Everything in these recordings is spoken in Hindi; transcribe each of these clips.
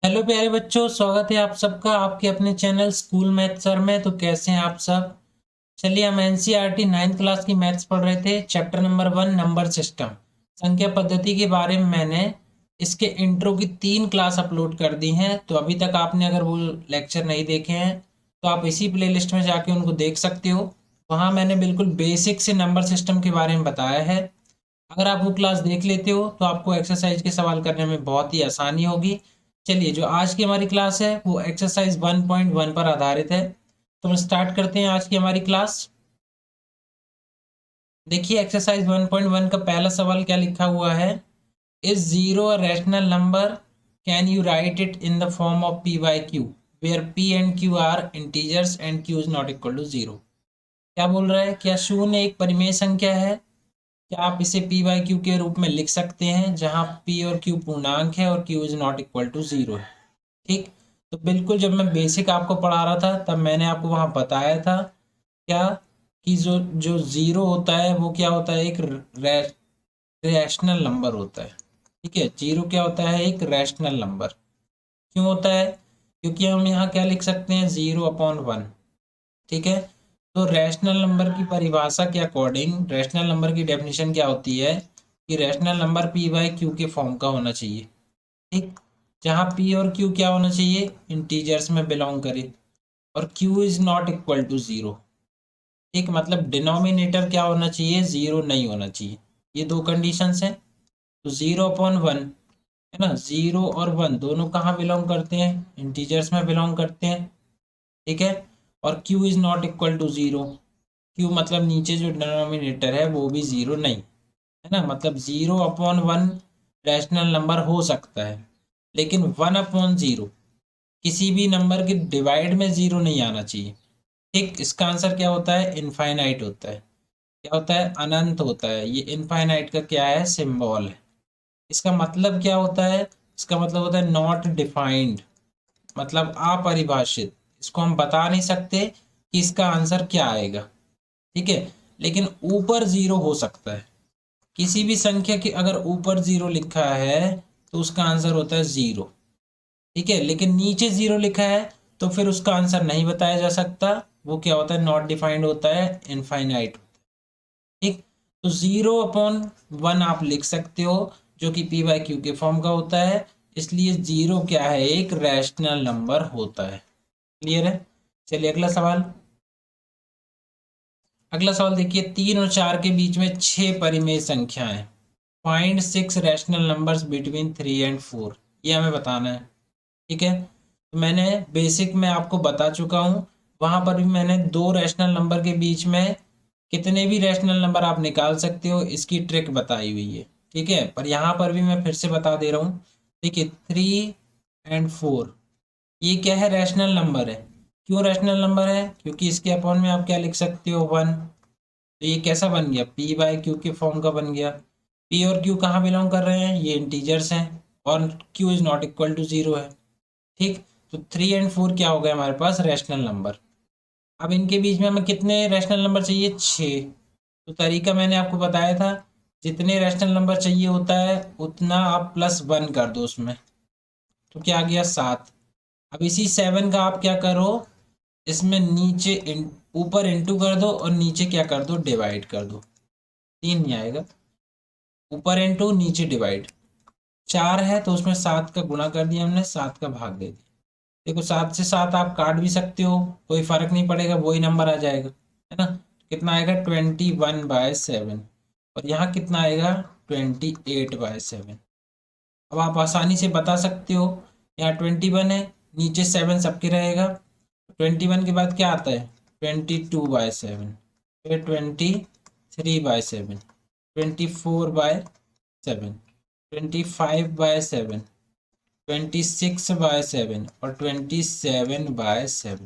हेलो प्यारे बच्चों, स्वागत है आप सबका आपके अपने चैनल स्कूल मैथ सर में। तो कैसे हैं आप सब। चलिए, हम एनसीईआरटी 9th क्लास की मैथ्स पढ़ रहे थे। चैप्टर नंबर 1 नंबर सिस्टम संख्या पद्धति के बारे में मैंने इसके इंट्रो की 3 क्लास अपलोड कर दी हैं। तो अभी तक आपने अगर वो लेक्चर नहीं देखे हैं तो आप इसी प्लेलिस्ट में जाके उनको देख सकते हो। वहाँ मैंने बिल्कुल बेसिक से नंबर सिस्टम के बारे में बताया है। अगर आप वो क्लास देख लेते हो तो आपको एक्सरसाइज के सवाल करने में बहुत ही आसानी होगी। चलिए, जो आज की हमारी क्लास है वो एक्सरसाइज 1.1 पर आधारित है। तो हम स्टार्ट करते हैं आज की हमारी क्लास। देखिए, एक्सरसाइज 1.1 का पहला सवाल क्या लिखा हुआ है। Is zero a rational number, can you write it in the form of P by Q where P and Q are integers and Q is not equal to zero. क्या बोल रहा है, क्या शून्य एक परिमेय संख्या है? क्या आप इसे पी बाई क्यू के रूप में लिख सकते हैं जहां पी और क्यू पूर्णांक है और Q is not equal to zero है। ठीक। तो बिल्कुल, जब मैं बेसिक आपको पढ़ा रहा था तब मैंने आपको वहां बताया था क्या कि जो जो जीरो होता है वो क्या होता है, एक रैशनल नंबर होता है। ठीक है, जीरो क्या होता है, एक रैशनल नंबर। क्यों होता है? क्योंकि हम यहाँ क्या लिख सकते हैं, 0/1। ठीक है। तो रैशनल नंबर की परिभाषा के अकॉर्डिंग रैशनल नंबर की डेफिनेशन क्या होती है कि rational number P by Q के फॉर्म का होना चाहिए। ठीक। जहाँ पी और क्यू क्या होना चाहिए, इंटीजर्स में बिलोंग करे, और Q is not equal to zero. ठीक, मतलब डिनोमिनेटर क्या होना चाहिए, जीरो नहीं होना चाहिए। ये दो कंडीशंस हैं। तो 0/1 है ना, 0 और 1 दोनों कहाँ बिलोंग करते हैं, इंटीजर्स में बिलोंग करते हैं। ठीक है। और Q is not equal to zero, Q मतलब नीचे जो डिनोमिनेटर है वो भी जीरो नहीं है ना। मतलब 0/1 रैशनल नंबर हो सकता है, लेकिन 1/0 किसी भी नंबर के डिवाइड में जीरो नहीं आना चाहिए। ठीक, इसका आंसर क्या होता है, इनफाइनाइट होता है। क्या होता है, अनंत होता है। ये इनफाइनाइट का क्या है, सिंबल है। इसका मतलब क्या होता है, इसका मतलब होता है नॉट डिफाइंड, मतलब अपरिभाषित। इसको हम बता नहीं सकते कि इसका आंसर क्या आएगा। ठीक है। लेकिन ऊपर जीरो हो सकता है। किसी भी संख्या की अगर ऊपर जीरो लिखा है तो उसका आंसर होता है जीरो। ठीक है। लेकिन नीचे जीरो लिखा है तो फिर उसका आंसर नहीं बताया जा सकता। वो क्या होता है, नॉट डिफाइंड होता है, इनफाइनाइट। ठीक। तो 0/1 आप लिख सकते हो जो कि पी बाई क्यू के फॉर्म का होता है। इसलिए जीरो क्या है, एक रैशनल नंबर होता है। क्लियर है। चलिए, अगला सवाल। अगला सवाल देखिए, 3 और 4 के बीच में 6 परिमेय संख्याएं। Find 6 rational numbers between 3 and 4। ये हमें बताना है। ठीक है। तो मैंने बेसिक में आपको बता चुका हूँ। वहां पर भी मैंने दो रैशनल नंबर के बीच में कितने भी रैशनल नंबर आप निकाल सकते हो इसकी ट्रिक बताई हुई है। ठीक है, पर यहाँ पर भी मैं फिर से बता दे रहा हूँ। देखिए, 3 and 4 ये क्या है, रैशनल नंबर है। क्यों रैशनल नंबर है? क्योंकि इसके अपॉन में आप क्या लिख सकते हो, 1। तो ये कैसा बन गया, पी बाई क्यू के फॉर्म का बन गया। पी और क्यू कहाँ बिलोंग कर रहे हैं, ये इंटीजर्स हैं, और Q is not equal to zero है। ठीक। तो 3 and 4 क्या हो गया हमारे पास, रैशनल नंबर। अब इनके बीच में हमें कितने रैशनल नंबर चाहिए, 6। तो तरीका मैंने आपको बताया था, जितने रैशनल नंबर चाहिए होता है उतना आप +1 कर दो उसमें। तो क्या आ गया, 7। अब इसी 7 का आप क्या करो, इसमें नीचे ऊपर इंटू कर दो और नीचे क्या कर दो, डिवाइड कर दो। 3 नहीं आएगा, ऊपर इंटू नीचे डिवाइड। 4 है तो उसमें 7 का गुणा कर दिया हमने, 7 का भाग दे दिया। देखो, 7 से 7 आप काट भी सकते हो, कोई फर्क नहीं पड़ेगा, वही नंबर आ जाएगा। है ना। कितना आएगा, 21/7। और यहाँ कितना आएगा, 28/7। अब आप आसानी से बता सकते हो, यहाँ 21 है, नीचे 7 सबके रहेगा। 21 के बाद क्या आता है, 22/7, फिर 23/7, 24/7, 25/7, 26/7 और 27/7।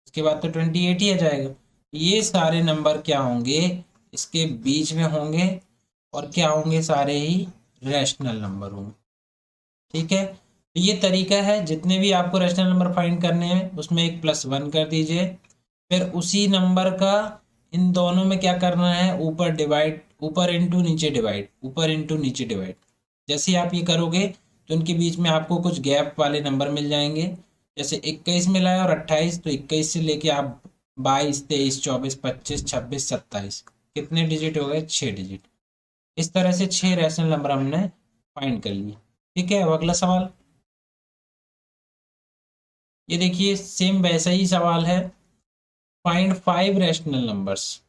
इसके बाद तो 28 ही आ जाएगा। ये सारे नंबर क्या होंगे, इसके बीच में होंगे, और क्या होंगे, सारे ही रैशनल नंबर होंगे। ठीक है। तो ये तरीका है, जितने भी आपको रैशनल नंबर फाइंड करने हैं उसमें एक +1 कर दीजिए। फिर उसी नंबर का इन दोनों में क्या करना है, ऊपर डिवाइड, ऊपर इंटू नीचे डिवाइड, ऊपर इंटू नीचे डिवाइड। जैसे आप ये करोगे तो उनके बीच में आपको कुछ गैप वाले नंबर मिल जाएंगे। जैसे 21 मिला है और 28, तो 21 से लेके आप 22, 23, 24, 25, 26, 27, कितने डिजिट हो गए? 6 डिजिट। इस तरह से 6 रैशनल नंबर हमने फाइंड कर लिए। ठीक है, अब अगला सवाल ये देखिए, सेम वैसा ही सवाल है, फाइंड 5 रैशनल नंबर्स।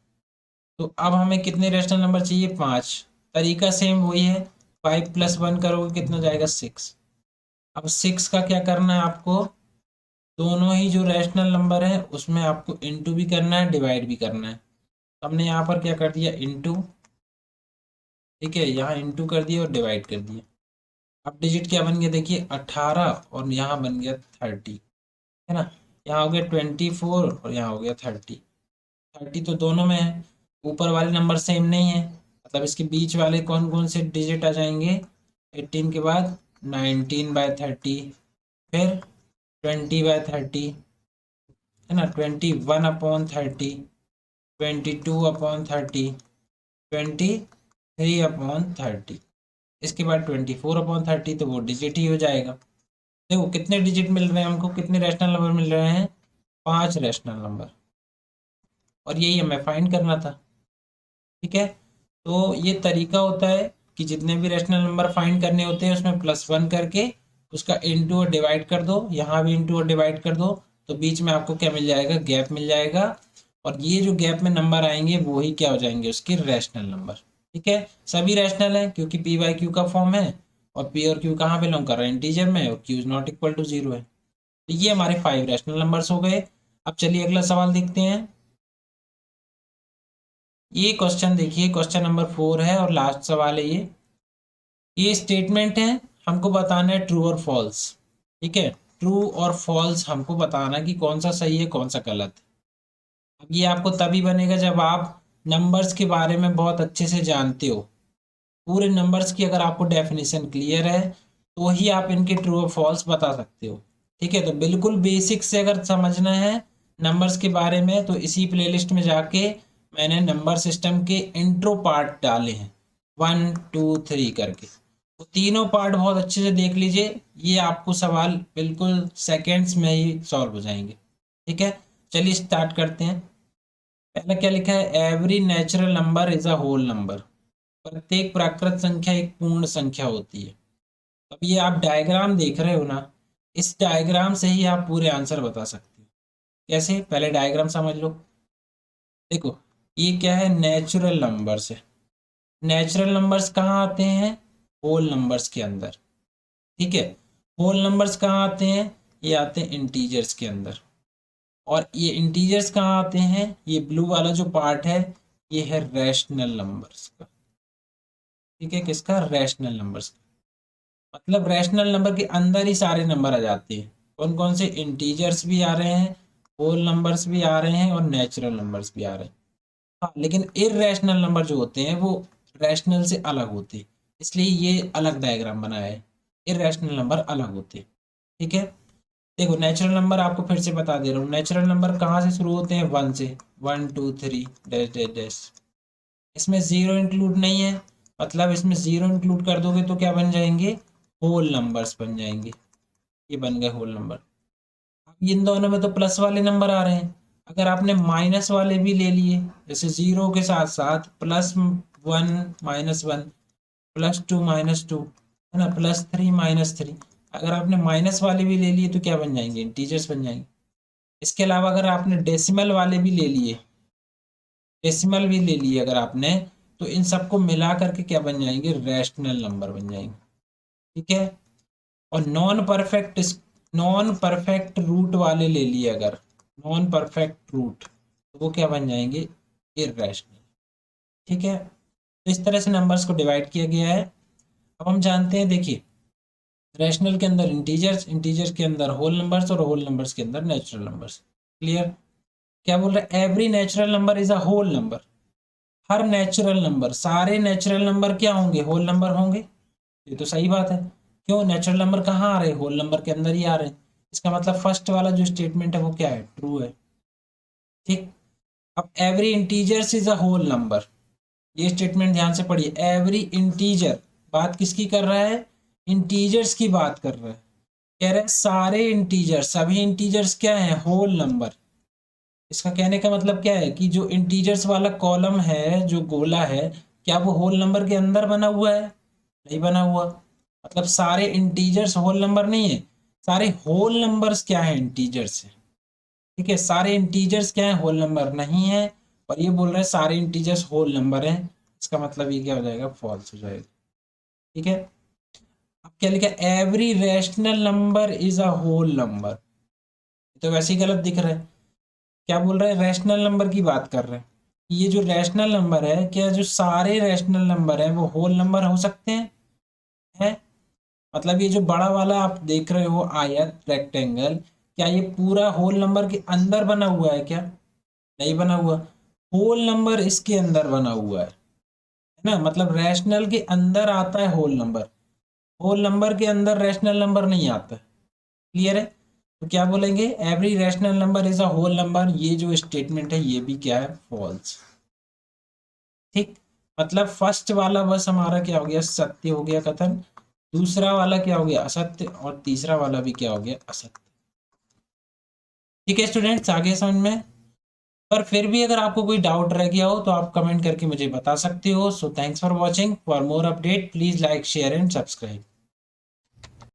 तो अब हमें कितने रैशनल नंबर चाहिए? 5। तरीका सेम वही है, 5 + 1 करोगे कितना जाएगा? 6। अब 6 का क्या करना है आपको? दोनों ही जो रैशनल नंबर है उसमें आपको इंटू भी करना है, डिवाइड भी करना है। तो हमने यहाँ पर क्या कर दिया? इंटू। ठीक है, यहाँ इंटू कर दिया और डिवाइड कर दिया। अब डिजिट क्या बन गया? देखिए 18 और यहाँ बन गया 30, है ना। यहाँ हो गया 24 और यहाँ हो गया 30। 30 तो दोनों में है, ऊपर वाले नंबर सेम नहीं है, मतलब इसके बीच वाले कौन कौन से डिजिट आ जाएंगे? 18 के बाद 19/30, फिर 20/30, है ना, 21/30, 22/30, 23/30, इसके बाद 24/30, तो वो डिजिट ही हो जाएगा। देखो कितने डिजिट मिल रहे हैं हमको, कितने रैशनल नंबर मिल रहे हैं? 5 रैशनल नंबर, और यही हमें फाइंड करना था। ठीक है, तो ये तरीका होता है कि जितने भी रैशनल नंबर फाइंड करने होते हैं उसमें +1 करके उसका इंटू और डिवाइड कर दो, यहाँ भी इंटू और डिवाइड कर दो, तो बीच में आपको क्या मिल जाएगा? गैप मिल जाएगा। और ये जो गैप में नंबर आएंगे वो ही क्या हो जाएंगे? उसके रैशनल नंबर। ठीक है, सभी रैशनल है क्योंकि पी वाई क्यू का फॉर्म है, और पी और क्यू कहाँ बिलोंग कर रहा है? इंटीजर में, और Q is not equal to 0 है। तो ये हमारे 5 रैशनल नंबर्स हो गए। अब चलिए अगला सवाल देखते हैं। ये क्वेश्चन देखिए, क्वेश्चन नंबर 4 है और लास्ट सवाल है ये स्टेटमेंट है, हमको बताना है ट्रू और फॉल्स। ठीक है, ट्रू और फॉल्स हमको बताना कि कौन सा सही है कौन सा गलत है। अब ये आपको तभी बनेगा जब आप नंबर्स के बारे में बहुत अच्छे से जानते हो, पूरे नंबर्स की अगर आपको डेफिनेशन क्लियर है तो ही आप इनके ट्रू और फॉल्स बता सकते हो। ठीक है, तो बिल्कुल बेसिक से अगर समझना है नंबर्स के बारे में तो इसी प्लेलिस्ट में जाके मैंने नंबर सिस्टम के इंट्रो पार्ट डाले हैं, 1, 2, 3 करके। तो तीनों पार्ट बहुत अच्छे से देख लीजिए, ये आपको सवाल बिल्कुल सेकेंड्स में ही सॉल्व हो जाएंगे। ठीक है, चलिए स्टार्ट करते हैं। पहला क्या लिखा है? Every natural number is a whole number. प्रत्येक प्राकृत संख्या एक पूर्ण संख्या होती है। अब ये आप डायग्राम देख रहे हो ना, इस डायग्राम से ही आप पूरे आंसर बता सकते हो। कैसे? पहले डायग्राम समझ लो। देखो ये क्या है? नेचुरल नंबर्स है। नेचुरल नंबर्स कहाँ आते हैं? होल नंबर्स के अंदर। ठीक है, होल नंबर्स कहाँ आते हैं? ये आते हैं इंटीजर्स के अंदर। और ये इंटीजर्स कहाँ आते हैं? ये ब्लू वाला जो पार्ट है ये है रैशनल नंबर्स का। ठीक है, किसका? Rational numbers. मतलब रैशनल नंबर के अंदर ही सारे नंबर आ जाते हैं। कौन कौन से? इंटीजर्स भी आ रहे हैं, होल नंबर्स भी आ रहे हैं, और नेचुरल नंबर्स भी आ रहे हैं। हाँ, लेकिन इरेशनल नंबर जो होते हैं वो रैशनल से अलग होते हैं, इसलिए ये अलग डायग्राम बनाया है। इरेशनल नंबर अलग होते हैं। ठीक है, देखो नेचुरल नंबर आपको फिर से बता दे रहा हूँ, नेचुरल नंबर कहाँ से शुरू होते हैं? 1 से, 1, 2, 3 डैश डैश डैश। इसमें जीरो इंक्लूड नहीं है, मतलब इसमें जीरो इंक्लूड कर दोगे तो क्या बन जाएंगे? होल नंबर्स बन जाएंगे। ये बन गए होल नंबर। अब इन दोनों में तो प्लस वाले नंबर आ रहे हैं, अगर आपने माइनस वाले भी ले लिए, जैसे जीरो के साथ साथ +1 -1, +2 -2, है ना, +3 -3, अगर आपने माइनस वाले भी ले लिए तो क्या बन जाएंगे? इंटीजर्स बन जाएंगे। इसके अलावा अगर आपने डेसिमल वाले भी ले लिए, डेसिमल भी ले लिए अगर आपने, तो इन सबको मिला करके क्या बन जाएंगे? रैशनल नंबर बन जाएंगे। ठीक है, और नॉन परफेक्ट रूट वाले ले लिए अगर, नॉन परफेक्ट रूट, तो वो क्या बन जाएंगे? इररेशनल। ठीक है, तो इस तरह से नंबर्स को डिवाइड किया गया है। अब हम जानते हैं, देखिए रैशनल के अंदर इंटीजर्स, इंटीजर्स के अंदर होल नंबर्स, और होल नंबर्स के अंदर नेचुरल नंबर्स। क्लियर? क्या बोल रहे हैं? Every natural number is a whole number. हर नेचुरल नंबर, सारे नेचुरल नंबर क्या होंगे? होल नंबर होंगे। ये तो सही बात है, क्यों? नेचुरल नंबर कहाँ आ रहे हैं? होल नंबर के अंदर ही आ रहे हैं। इसका मतलब फर्स्ट वाला जो स्टेटमेंट है वो क्या है? ट्रू है। ठीक, अब every integers is a whole number, ये स्टेटमेंट ध्यान से पढ़िए। एवरी इंटीजर, बात किसकी कर रहा है? इंटीजर्स की बात कर रहा है, कह रहे हैं सारे इंटीजर्स, सभी इंटीजर्स क्या है, होल नंबर। इसका कहने का मतलब क्या है कि जो इंटीजर्स वाला कॉलम है, जो गोला है, क्या वो होल नंबर के अंदर बना हुआ है, नहीं बना हुआ। मतलब सारे इंटीजर्स होल नंबर नहीं है, सारे होल नंबर्स क्या है, इंटीजर्स है। ठीक है, सारे इंटीजर्स क्या है, होल नंबर नहीं है। और ये बोल रहे हैं सारे इंटीजर्स होल नंबर हैं, इसका मतलब ये क्या हो जाएगा, फॉल्स हो जाएगा। ठीक है, अब क्या लिखा, every rational number is a whole number, तो वैसे ही गलत दिख रहा है। क्या बोल रहे हैं, रैशनल नंबर की बात कर रहे हैं। ये जो रैशनल नंबर है, क्या जो सारे रैशनल नंबर है वो होल नंबर हो सकते हैं, हैं? मतलब ये जो बड़ा वाला आप देख रहे हो आयत, रेक्टेंगल, क्या ये पूरा होल नंबर के अंदर बना हुआ है क्या, नहीं बना हुआ। होल नंबर इसके अंदर बना हुआ है ना, मतलब रैशनल के अंदर आता है होल नंबर, होल नंबर के अंदर रैशनल नंबर नहीं आता। क्लियर है, तो क्या बोलेंगे, every rational number is a whole number, ये जो स्टेटमेंट है ये भी क्या है, फॉल्स। ठीक, मतलब फर्स्ट वाला बस हमारा क्या हो गया, सत्य हो गया, कथन। दूसरा वाला क्या हो गया, असत्य। और तीसरा वाला भी क्या हो गया, असत्य। ठीक है स्टूडेंट्स, आगे समझ में। पर फिर भी अगर आपको कोई डाउट रह गया हो तो आप कमेंट करके मुझे बता सकते हो। So thanks for watching, for more update please like share and subscribe.